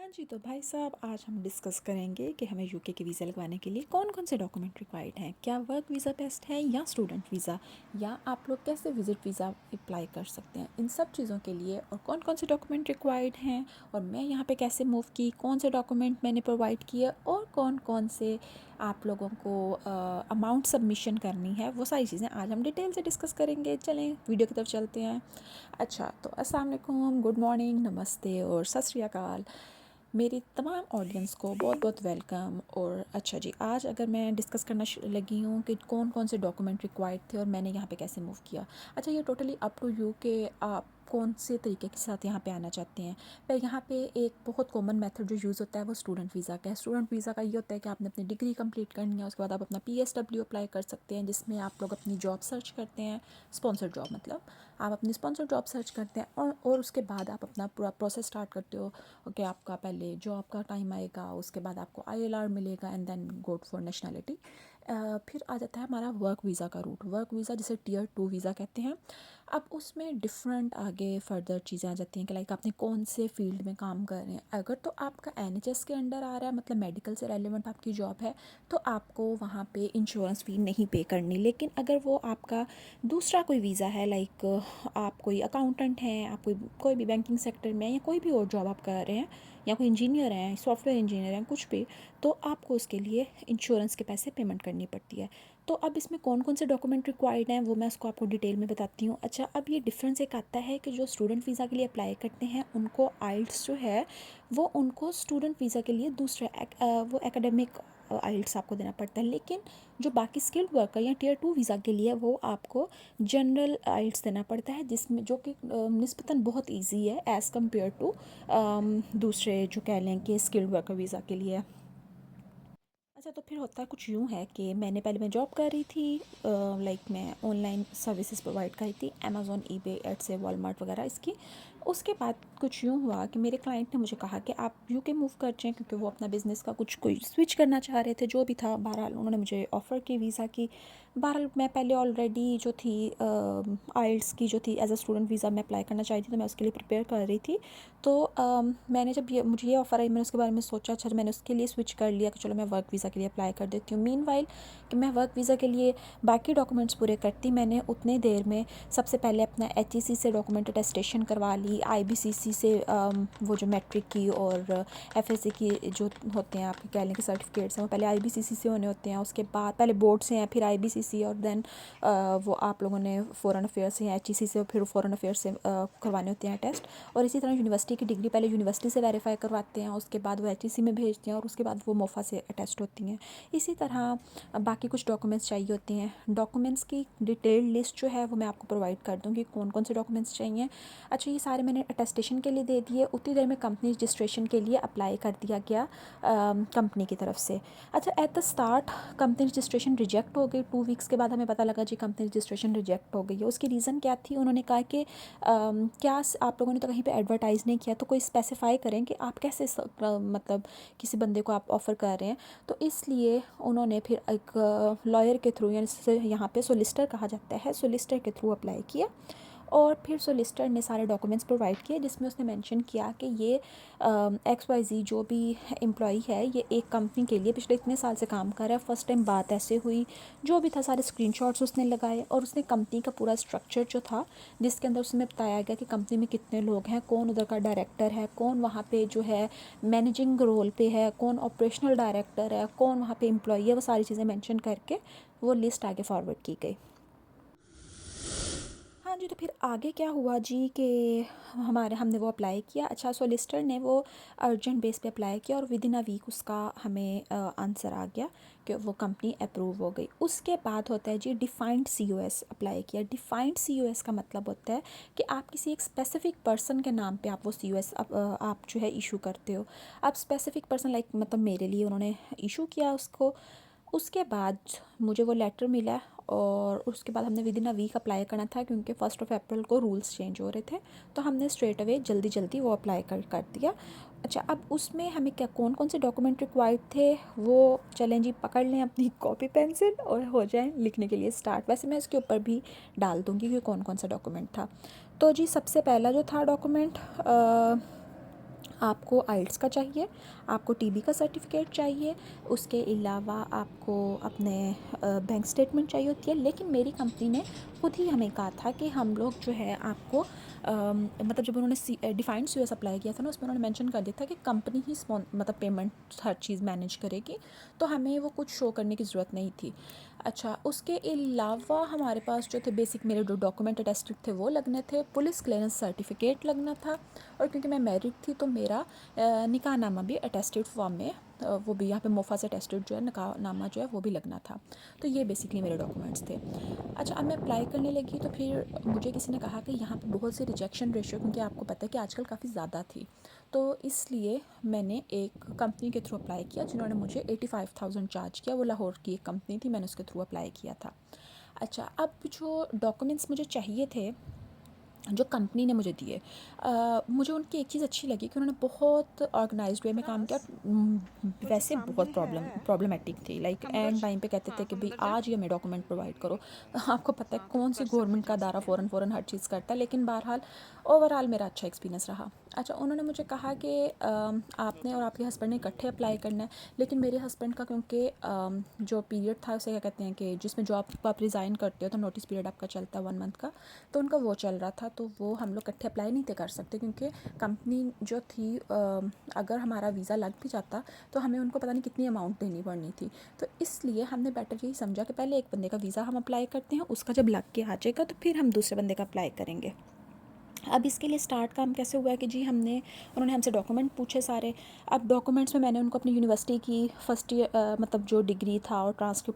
हाँ जी, तो भाई साहब आज हम डिस्कस करेंगे कि हमें यूके के वीज़ा लगवाने के लिए कौन कौन से डॉक्यूमेंट रिक्वायर्ड हैं। क्या वर्क वीज़ा बेस्ट है या स्टूडेंट वीज़ा, या आप लोग कैसे विज़िट वीज़ा अप्लाई कर सकते हैं, इन सब चीज़ों के लिए और कौन कौन से डॉक्यूमेंट रिक्वायर्ड हैं और मैं यहाँ पे कैसे मूव की, कौन से डॉक्यूमेंट मैंने प्रोवाइड किए और कौन कौन से आप लोगों को अमाउंट सबमिशन करनी है, वो सारी चीज़ें आज हम डिटेल से डिस्कस करेंगे। चलें वीडियो की तरफ चलते हैं। अच्छा, तो अस्सलाम वालेकुम, गुड मॉर्निंग, नमस्ते और सत श्री अकाल। मेरी तमाम ऑडियंस को बहुत बहुत वेलकम। और अच्छा जी, आज अगर मैं डिस्कस करना लगी हूँ कि कौन कौन से डॉक्यूमेंट रिक्वायर्ड थे और मैंने यहाँ पे कैसे मूव किया। अच्छा, ये टोटली अप टू यू कि आप कौन से तरीके के साथ यहाँ पे आना चाहते हैं। पर यहाँ पे एक बहुत कॉमन मेथड जो यूज़ होता है वो स्टूडेंट वीज़ा का है। स्टूडेंट वीज़ा का ये होता है कि आपने अपनी डिग्री कंप्लीट करनी है, उसके बाद आप अपना PSW अप्लाई कर सकते हैं, जिसमें आप लोग अपनी जॉब सर्च करते हैं, स्पॉन्सर जॉब मतलब आप अपनी स्पॉन्सर जॉब सर्च करते हैं और उसके बाद आप अपना पूरा प्रोसेस स्टार्ट करते हो। ओके, आपका पहले जॉब का टाइम आएगा, उसके बाद आपको ILR मिलेगा and then go for nationality. फिर आ जाता है हमारा वर्क वीज़ा का रूट। वर्क वीज़ा जिसे Tier 2 वीज़ा कहते हैं। अब उसमें डिफरेंट आगे फर्दर चीज़ें आ जाती हैं कि लाइक आपने कौन से फील्ड में काम कर रहे हैं। अगर तो आपका NHS के अंडर आ रहा है, मतलब मेडिकल से रेलिवेंट आपकी जॉब है, तो आपको वहाँ पे इंश्योरेंस फ़ी नहीं पे करनी। लेकिन अगर वो आपका दूसरा कोई वीज़ा है, लाइक आप कोई अकाउंटेंट हैं, आप कोई भी बैंकिंग सेक्टर में या कोई भी और जॉब आप कर रहे हैं, या कोई इंजीनियर हैं, सॉफ्टवेयर इंजीनियर हैं, कुछ भी, तो आपको उसके लिए इंश्योरेंस के पैसे पेमेंट करनी पड़ती है। तो अब इसमें कौन कौन से डॉक्यूमेंट रिक्वायर्ड हैं वो मैं उसको आपको डिटेल में बताती हूँ। अच्छा, अब ये डिफरेंस एक आता है कि जो स्टूडेंट वीज़ा के लिए अप्लाई करते हैं उनको आइल्स जो है वो उनको स्टूडेंट वीज़ा के लिए दूसरा वो एकेडमिक आइल्स आपको देना पड़ता है। लेकिन जो बाकी स्किल्ड वर्कर या Tier 2 वीज़ा के लिए वो आपको जनरल आइल्स देना पड़ता है, जिसमें जो कि निस्बतन बहुत इजी है एज़ कम्पेयर टू दूसरे जो कह लें कि स्किल्ड वर्कर वीज़ा के लिए। अच्छा, तो फिर होता कुछ यूँ है कि मैं जॉब कर रही थी, लाइक मैं ऑनलाइन सर्विसेज प्रोवाइड कर रही थी, अमेज़ॉन, eBay, एड्स, वॉलमार्ट वगैरह इसकी। उसके बाद कुछ यूँ हुआ कि मेरे क्लाइंट ने मुझे कहा कि आप यूके मूव कर जाएँ, क्योंकि वो अपना बिज़नेस का कुछ कोई स्विच करना चाह रहे थे, जो भी था। बहरहाल उन्होंने मुझे ऑफ़र की वीज़ा की। बहरहाल मैं पहले ऑलरेडी जो थी आइल्स की जो थी एज अ स्टूडेंट वीज़ा मैं अप्लाई करना चाह रही थी, तो मैं उसके लिए प्रिपेयर कर रही थी। तो मैंने जब मुझे ये ऑफ़र आई, मैंने उसके बारे में सोचा। अच्छा, मैंने उसके लिए स्विच कर लिया कि चलो मैं वर्क वीज़ा के लिए अप्लाई कर देती हूँ। मीनवाइल कि मैं वर्क वीज़ा के लिए बाकी डॉक्यूमेंट्स पूरे करती, मैंने उतने देर में सबसे पहले अपना HEC से डॉक्यूमेंट अटेस्टेशन करवा ली, IBCC से वो जो मैट्रिक की और FSC की जो होते हैं आपके कह लें कि सर्टिफिकेट्स हैं, वो पहले IBCC से होने होते हैं। उसके बाद पहले बोर्ड से हैं, फिर IBCC, और देन वो आप लोगों ने फ़ॉरेन अफेयर्स से या HEC से, फिर फ़ॉरेन अफेयर्स से करवाने होते हैं टेस्ट। और इसी तरह यूनिवर्सिटी की डिग्री पहले यूनिवर्सिटी से वेरीफाई करवाते हैं, उसके बाद वो HEC में भेजते हैं और उसके बाद वो मोफा से अटेस्ट होती हैं। इसी तरह बाकी कुछ डॉक्यूमेंट्स चाहिए होती हैं। डॉक्यूमेंट्स की डिटेल्ड लिस्ट जो है वो मैं आपको प्रोवाइड कर दूँगी, कौन कौन से डॉक्यूमेंट्स चाहिए। अच्छा, ये सारे मैंने अटेस्टेशन के लिए दे दिए। उतनी देर में कंपनी रजिस्ट्रेशन के लिए अप्लाई कर दिया गया कंपनी की तरफ से। अच्छा, at the start company registration reject हो गई। 2 वीक्स के बाद हमें पता लगा जी कंपनी रजिस्ट्रेशन रिजेक्ट हो गई है। उसकी रीज़न क्या थी? उन्होंने कहा कि क्या आप लोगों ने तो कहीं पे एडवर्टाइज़ नहीं किया, तो कोई स्पेसिफाई करें कि आप कैसे मतलब किसी बंदे को आप ऑफ़र कर रहे हैं। तो इसलिए उन्होंने फिर एक लॉयर के थ्रू, यानी जिसे यहाँ पे सोलिसिटर कहा जाता है, सोलिसिटर के थ्रू अप्लाई किया। और फिर सोलिसिटर ने सारे डॉक्यूमेंट्स प्रोवाइड किए, जिसमें उसने मेंशन किया कि ये XYZ जो भी एम्प्लॉई है, ये एक कंपनी के लिए पिछले इतने साल से काम कर रहा है। फर्स्ट टाइम बात ऐसे हुई, जो भी था सारे स्क्रीनशॉट्स उसने लगाए और उसने कंपनी का पूरा स्ट्रक्चर जो था, जिसके अंदर उसमें बताया गया कि कंपनी में कितने लोग हैं, कौन उधर का डायरेक्टर है, कौन वहाँ पे जो है मैनेजिंग रोल पे है, कौन ऑपरेशनल डायरेक्टर है, कौन वहाँ पे एम्प्लॉई है, वो सारी चीज़ें मेंशन करके वो लिस्ट आगे फॉरवर्ड की गई। हाँ जी, तो फिर आगे क्या हुआ जी कि हमने वो अप्लाई किया। अच्छा, सोलिसिटर ने वो अर्जेंट बेस पे अप्लाई किया और विद इन अ वीक उसका हमें आंसर आ गया कि वो कंपनी अप्रूव हो गई। उसके बाद होता है जी डिफाइंड COS अप्लाई किया। डिफाइंड COS का मतलब होता है कि आप किसी एक स्पेसिफिक पर्सन के नाम पे आप वो COS आप जो है इशू करते हो। आप स्पेसिफिक पर्सन लाइक मतलब मेरे लिए उन्होंने इशू किया उसको। उसके बाद मुझे वो लेटर मिला और उसके बाद हमने within a week apply करना था, क्योंकि 1 अप्रैल को रूल्स चेंज हो रहे थे। तो हमने स्ट्रेट अवे जल्दी जल्दी वो अप्लाई कर दिया। अच्छा, अब उसमें हमें क्या कौन कौन से डॉक्यूमेंट रिक्वायर्ड थे वो चलें जी, पकड़ लें अपनी कॉपी पेंसिल और हो जाएं लिखने के लिए स्टार्ट। वैसे मैं इसके ऊपर भी डाल दूँगी कि कौन कौन सा डॉक्यूमेंट था। तो जी सबसे पहला जो था डॉक्यूमेंट आपको आइल्स का चाहिए, आपको टीबी का सर्टिफिकेट चाहिए, उसके अलावा आपको अपने बैंक स्टेटमेंट चाहिए होती है। लेकिन मेरी कंपनी ने खुद ही हमें कहा था कि हम लोग जो है आपको मतलब जब उन्होंने डिफाइंड यूएस अप्लाई किया था ना, उसमें उन्होंने मेंशन कर दिया था कि कंपनी ही मतलब पेमेंट हर चीज़ मैनेज करेगी, तो हमें वो कुछ शो करने की ज़रूरत नहीं थी। अच्छा, उसके अलावा हमारे पास जो थे बेसिक मेरे जो डॉक्यूमेंट अटेस्टेड थे वो लगने थे, पुलिस क्लियरेंस सर्टिफिकेट लगना था, और क्योंकि मैं मैरिड थी तो मेरा निकाहनामा भी अटेस्टेड फॉर्म में वो भी यहाँ पे मोफा से अटेस्टेड जो है निकाहनामा जो है वो भी लगना था। तो ये बेसिकली मेरे डॉक्यूमेंट्स थे। अच्छा, अब मैं अप्लाई करने लगी तो फिर मुझे किसी ने कहा कि यहाँ पे बहुत सी रिजेक्शन रेशियो, क्योंकि आपको पता है कि आजकल काफ़ी ज़्यादा थी, तो इसलिए मैंने एक कंपनी के थ्रू अप्लाई किया जिन्होंने मुझे 85,000 चार्ज किया। वो लाहौर की एक कंपनी थी, मैंने उसके थ्रू अप्लाई किया था। अच्छा, अब जो डॉक्यूमेंट्स मुझे चाहिए थे जो कंपनी ने मुझे दिए, मुझे उनकी एक चीज़ अच्छी लगी कि उन्होंने बहुत ऑर्गेनाइज्ड वे में काम किया। कुछ वैसे फैमिली बहुत है प्रॉब्लमेटिक थी, लाइक हम एंड लोग। टाइम पे कहते थे हाँ, कि हम भाई लोग जा। आज ही हमें डॉक्यूमेंट प्रोवाइड करो। आपको पता है हाँ, कौन सी परसों गवर्नमेंट का दायरा इमरजेंसी फ़ौरन है। फ़ौरन हर चीज़ करता है, लेकिन बहरहाल ओवरऑल मेरा अच्छा एक्सपीरियंस रहा। अच्छा, उन्होंने मुझे कहा कि आपने और आपके हस्बैंड ने इकट्ठे अप्लाई करना है, लेकिन मेरे हस्बैंड का क्योंकि जो पीरियड था उसे क्या कहते हैं कि जिसमें जॉब को आप रिज़ाइन करते हो तो नोटिस पीरियड आपका चलता है 1 मंथ का, तो उनका वो चल रहा था, तो वो हम लोग इकट्ठे अप्लाई नहीं थे कर सकते, क्योंकि कंपनी जो थी अगर हमारा वीज़ा लग भी जाता तो हमें उनको पता नहीं कितनी अमाउंट देनी पड़नी थी। तो इसलिए हमने बेटर यही समझा कि पहले एक बंदे का वीज़ा हम अप्लाई करते हैं, उसका जब लग के आ जाएगा तो फिर हम दूसरे बंदे का अप्लाई करेंगे। अब इसके लिए स्टार्ट काम कैसे हुआ है कि जी उन्होंने हमसे डॉक्यूमेंट पूछे सारे। अब डॉक्यूमेंट्स में मैंने उनको अपनी यूनिवर्सिटी की फर्स्ट ईयर मतलब जो डिग्री था और ट्रांसक्रिप्ट